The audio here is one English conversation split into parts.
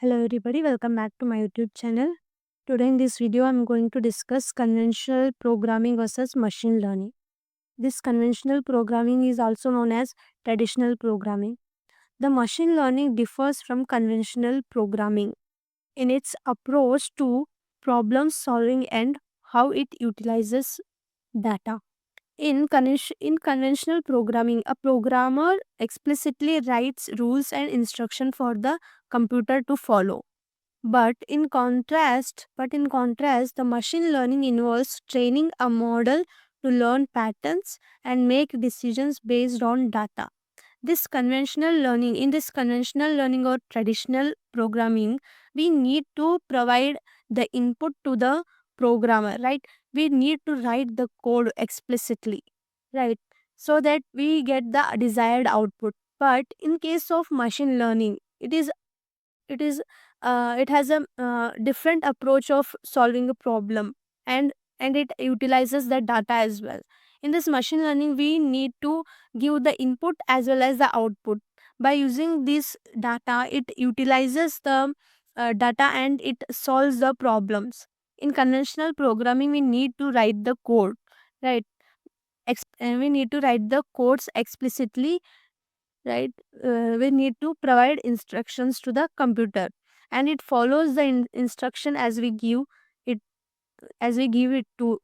Hello everybody, welcome back to my YouTube channel. Today in this video I'm going to discuss conventional programming versus machine learning. This conventional programming is also known as traditional programming. The machine learning differs from conventional programming in its approach to problem solving and how it utilizes data. In conventional programming, a programmer explicitly writes rules and instruction for the computer to follow. But in contrast, the machine learning involves training a model to learn patterns and make decisions based on data. This conventional learning or traditional programming, we need to provide the input to the programmer, right? We need to write the code explicitly, right? So that we get the desired output. But in case of machine learning, it has a different approach of solving a problem, and it utilizes the data as well. In this machine learning, we need to give the input as well as the output. By using this data, it utilizes the data and it solves the problems. In conventional programming, we need to write the code, right? And we need to write the codes explicitly, right? We need to provide instructions to the computer, and it follows the instruction it as we give to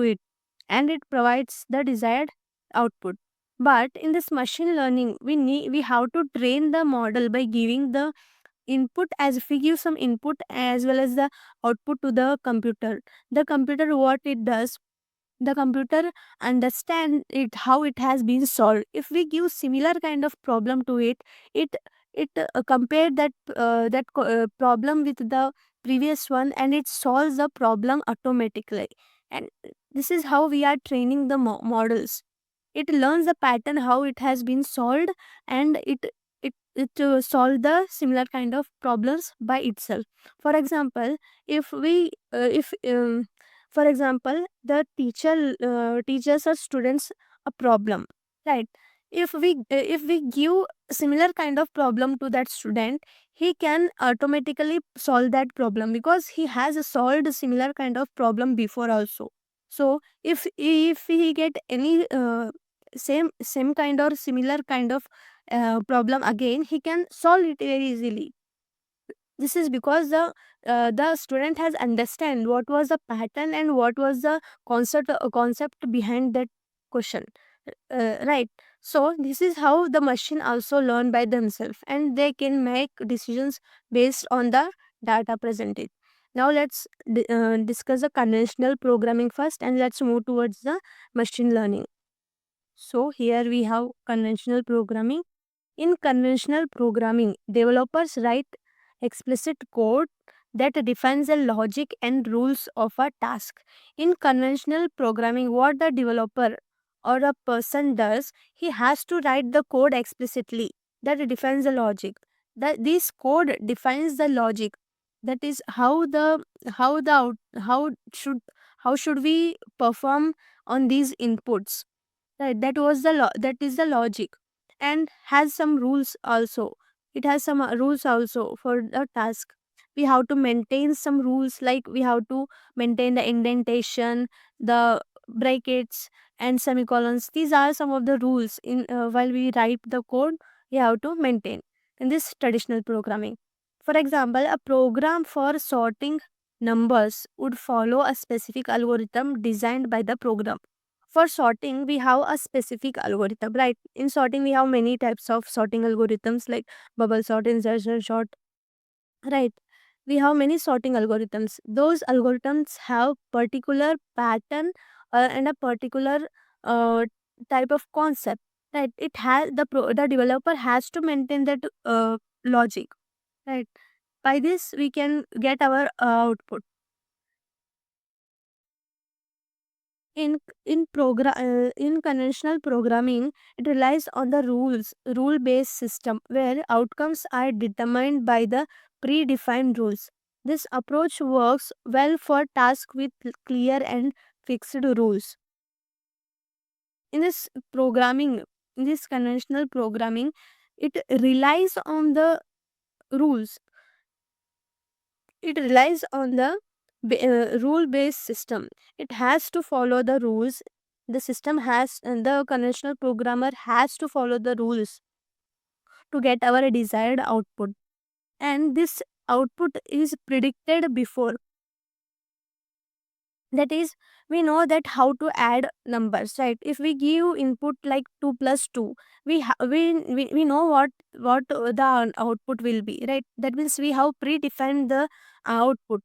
it, and it provides the desired output. But in this machine learning, we have to train the model by giving the input. As if we give some input as well as the output to the computer, the computer, what it does, the computer understand it how it has been solved. If we give similar kind of problem to it compare that problem with the previous one, and it solves the problem automatically. And this is how we are training the models. It learns the pattern how it has been solved, and it solve the similar kind of problems by itself. For example, if we if for example, the teacher teaches our students a problem, right? If we give similar kind of problem to that student, he can automatically solve that problem because he has solved a similar kind of problem before also. So if he get any same kind or similar kind of problem again, he can solve it very easily. This is because the student has understand what was the pattern and what was the concept behind that question, right? So this is how the machine also learn by themselves, and they can make decisions based on the data presented. Now let's discuss the conventional programming first, and let's move towards the machine learning. So here we have conventional programming. In conventional programming, developers write explicit code that defines the logic and rules of a task. In conventional programming, what the developer or a person does, he has to write the code explicitly that defines the logic. That this code defines the logic. That is how should how should we perform on these inputs. Right, that is the logic, and has some rules also. It has some rules also for the task. We have to maintain some rules, like we have to maintain the indentation, the brackets, and semicolons. These are some of the rules in while we write the code. We have to maintain in this traditional programming. For example, a program for sorting numbers would follow a specific algorithm designed by the program. For sorting, we have a specific algorithm, right? In sorting, we have many types of sorting algorithms like bubble sort, insertion sort, right? We have many sorting algorithms. Those algorithms have particular pattern and a particular uh, type of concept, right? It has the developer has to maintain that logic, right? By this, we can get our output. In conventional programming, it relies on the rule based system where outcomes are determined by the predefined rules. This approach works well for tasks with clear and fixed rules. In this programming, in this conventional programming, it relies on the rules. It relies on the rule based system. It has to follow the rules. The system has, and the conventional programmer has to follow the rules to get our desired output. And this output is predicted before. That is, we know that how to add numbers, right? If we give input like 2 plus 2, we know what the output will be, right? That means we have predefined the output.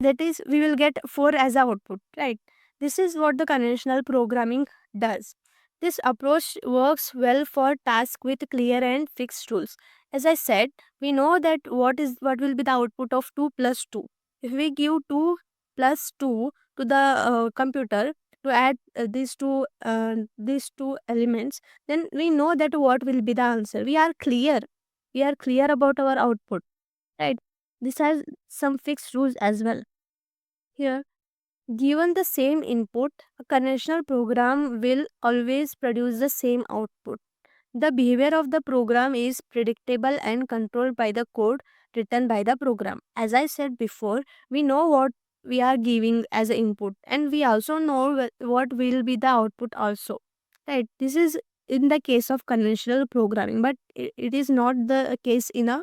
That is, we will get 4 as a output, right? This is what the conventional programming does. This approach works well for tasks with clear and fixed rules. As I said, we know that what will be the output of 2 plus 2. If we give 2 plus 2 to the computer to add these two elements, then we know that what will be the answer. We are clear about our output, right? This has some fixed rules as well. Here, given the same input, a conventional program will always produce the same output. The behavior of the program is predictable and controlled by the code written by the program. As I said before, we know what we are giving as an input, and we also know what will be the output also. Right? This is in the case of conventional programming, but it is not the case in a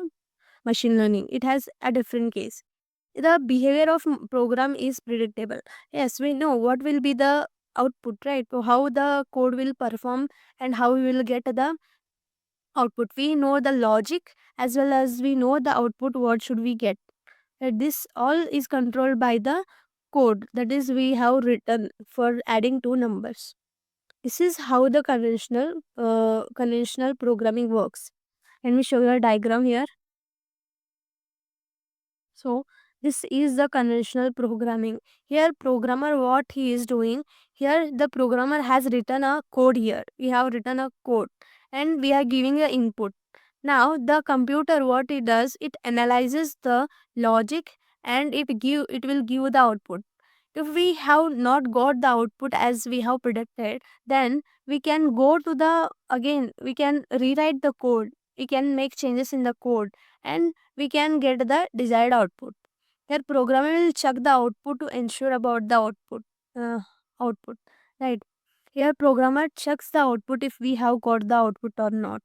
machine learning. It has a different case. The behavior of program is predictable. Yes, we know what will be the output, right? So how the code will perform and how we will get the output. We know the logic as well as we know the output, what should we get. This all is controlled by the code that is we have written for adding two numbers. This is how the conventional programming works. Let me show you a diagram here. So this is the conventional programming. Here programmer what he is doing, here the programmer has written a code here. We have written a code and we are giving the input. Now the computer what it does, it analyzes the logic and it will give the output. If we have not got the output as we have predicted, then we can go to the again we can rewrite the code. We can make changes in the code and we can get the desired output. Here programmer will check the output to ensure about the uh, output, right? Here programmer checks the output if we have got the output or not.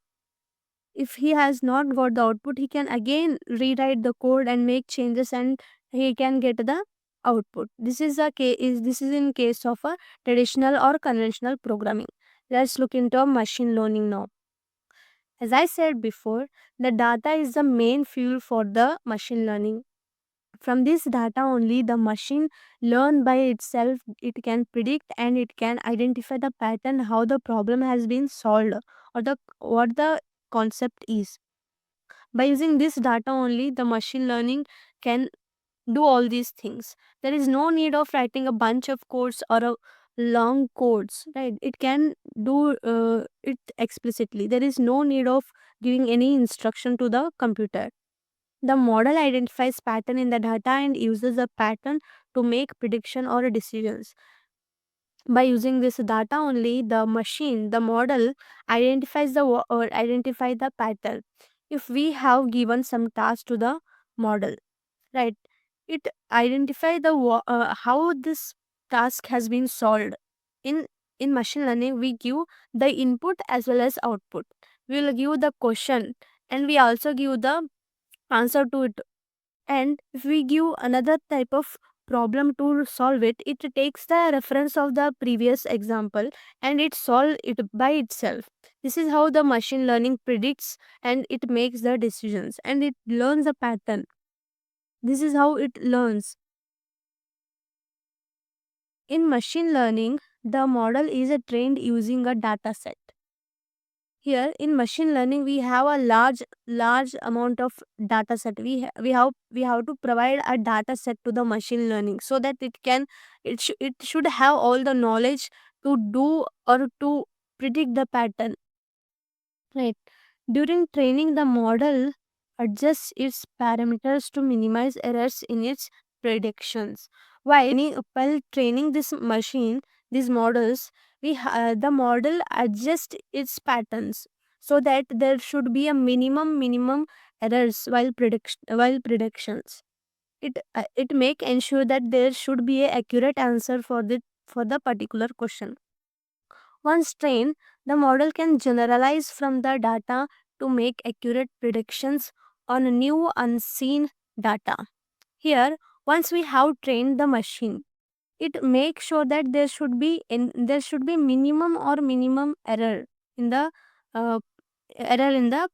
If he has not got the output, he can again rewrite the code and make changes and he can get the output. This is in case of a traditional or conventional programming. Let's look into machine learning now. As I said before, the data is the main fuel for the machine learning. From this data only, the machine learn by itself. It can predict and it can identify the pattern, how the problem has been solved, or the what the concept is. By using this data only, the machine learning can do all these things. There is no need of writing a bunch of codes or a long codes, right? It can do it explicitly. There is no need of giving any instruction to the computer. The model identifies pattern in the data and uses the pattern to make prediction or decisions. By using this data only, the model identifies identify the pattern. If we have given some task to the model, right, it identify how this task has been solved. In in machine learning, we give the input as well as output. We will give the question and we also give the answer to it. And if we give another type of problem to solve it, it takes the reference of the previous example and it solve it by itself. This is how the machine learning predicts and it makes the decisions and it learns a pattern. This is how it learns. In machine learning, the model is trained using a data set. Here in machine learning, we have a large amount of data set. We have to provide a data set to the machine learning so that it should have all the knowledge to do or to predict the pattern, right? During training, the model adjusts its parameters to minimize errors in its predictions. While training this machine, these models, the model adjusts its patterns so that there should be a minimum errors while predictions. it make ensure that there should be a accurate answer for the particular question. Once trained, the model can generalize from the data to make accurate predictions on new unseen data. Here, once we have trained the machine, it makes sure that there should be minimum error in the uh,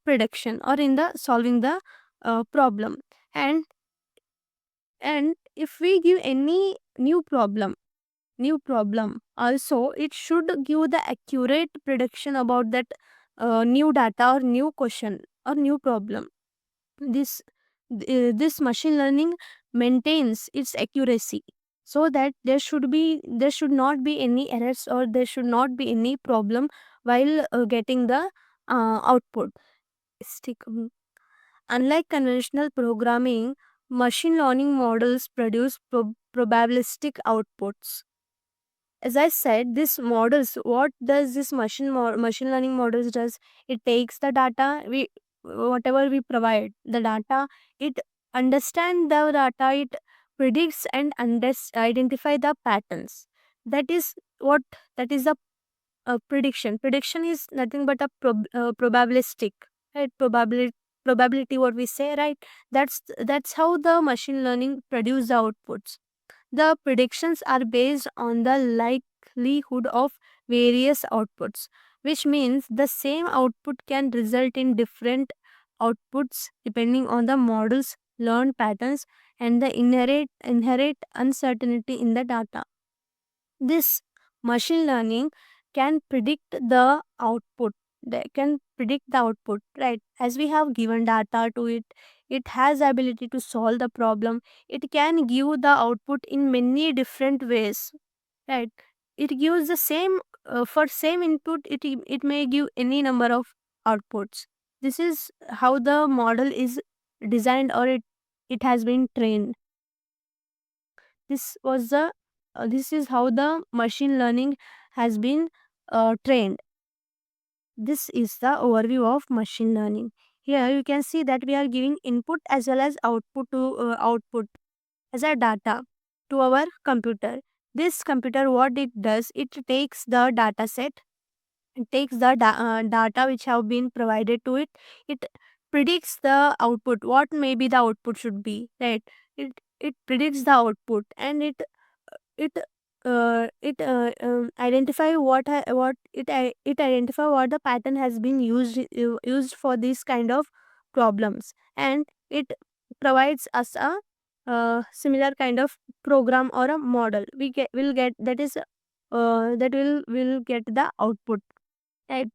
prediction or in the solving the problem. And and if we give any new problem also, it should give the accurate prediction about that new data or new question or new problem. This this machine learning maintains its accuracy, so that there should not be any errors or there should not be any problem while getting the output. Stick. Unlike conventional programming, machine learning models produce probabilistic outputs. As I said, this models, what does this machine learning models does? It takes the data, we whatever we provide the data, it understand the data, it predicts and identify the patterns. That is what that is the prediction is nothing but a probabilistic, right? Probability, what we say, right? That's how the machine learning produce the outputs. The predictions are based on the likelihood of various outputs, which means the same output can result in different outputs depending on the model's learned patterns and the inherent uncertainty in the data. This machine learning can predict the output. They can predict the output, right? As we have given data to it, it has ability to solve the problem. It can give the output in many different ways, right? It gives the same for same input. It may give any number of outputs. This is how the model is designed, or it has been trained. This was the this is how the machine learning has been trained. This is the overview of machine learning. Here you can see that we are giving input as well as output as a data to our computer. This computer, what it does, it takes the data set, it takes the data which have been provided to it. It predicts the output, what maybe the output should be, right? It predicts the output, and it identify it identify what the pattern has been used for this kind of problems, and it provides us a similar kind of program or a model. We get will get that is that will get the output, right?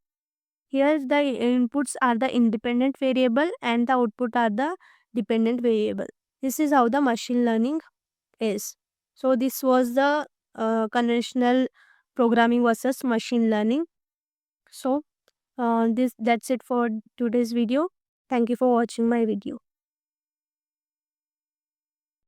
Here the inputs are the independent variable and the output are the dependent variable. This is how the machine learning is. So this was the conventional programming versus machine learning. So this that's it for today's video. Thank you for watching my video.